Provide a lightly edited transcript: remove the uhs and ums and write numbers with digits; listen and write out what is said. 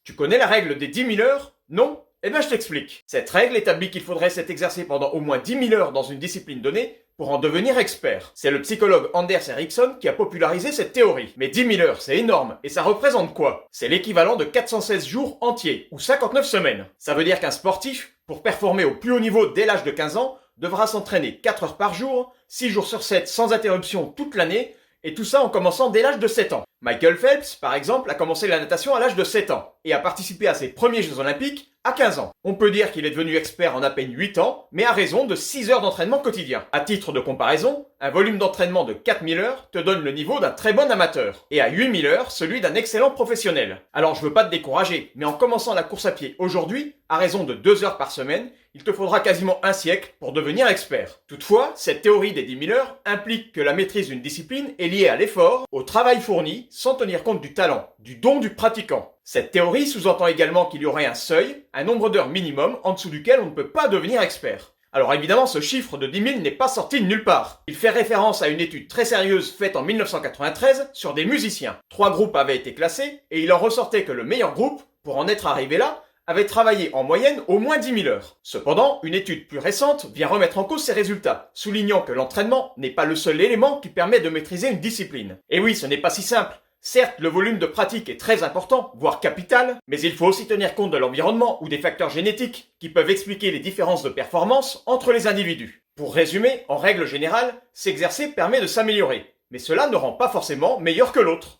Tu connais la règle des 10 000 heures? Non? Eh bien je t'explique. Cette règle établit qu'il faudrait s'être exercé pendant au moins 10 000 heures dans une discipline donnée pour en devenir expert. C'est le psychologue Anders Ericsson qui a popularisé cette théorie. Mais 10 000 heures, c'est énorme. Et ça représente quoi? C'est l'équivalent de 416 jours entiers, ou 59 semaines. Ça veut dire qu'un sportif, pour performer au plus haut niveau dès l'âge de 15 ans, devra s'entraîner 4 heures par jour, 6 jours sur 7 sans interruption toute l'année, et tout ça en commençant dès l'âge de 7 ans. Michael Phelps, par exemple, a commencé la natation à l'âge de 7 ans, et a participé à ses premiers Jeux Olympiques à 15 ans. On peut dire qu'il est devenu expert en à peine 8 ans, mais à raison de 6 heures d'entraînement quotidien. À titre de comparaison, un volume d'entraînement de 4000 heures te donne le niveau d'un très bon amateur, et à 8000 heures, celui d'un excellent professionnel. Alors je veux pas te décourager, mais en commençant la course à pied aujourd'hui, à raison de 2 heures par semaine, il te faudra quasiment un siècle pour devenir expert. Toutefois, cette théorie des 10 000 heures implique que la maîtrise d'une discipline est liée à l'effort, au travail fourni, sans tenir compte du talent, du don du pratiquant. Cette théorie sous-entend également qu'il y aurait un seuil, un nombre d'heures minimum en dessous duquel on ne peut pas devenir expert. Alors évidemment, ce chiffre de 10 000 n'est pas sorti de nulle part. Il fait référence à une étude très sérieuse faite en 1993 sur des musiciens. 3 groupes avaient été classés et il en ressortait que le meilleur groupe, pour en être arrivé là, avait travaillé en moyenne au moins 10 000 heures. Cependant, une étude plus récente vient remettre en cause ces résultats, soulignant que l'entraînement n'est pas le seul élément qui permet de maîtriser une discipline. Et oui, ce n'est pas si simple. Certes, le volume de pratique est très important, voire capital, mais il faut aussi tenir compte de l'environnement ou des facteurs génétiques qui peuvent expliquer les différences de performance entre les individus. Pour résumer, en règle générale, s'exercer permet de s'améliorer, mais cela ne rend pas forcément meilleur que l'autre.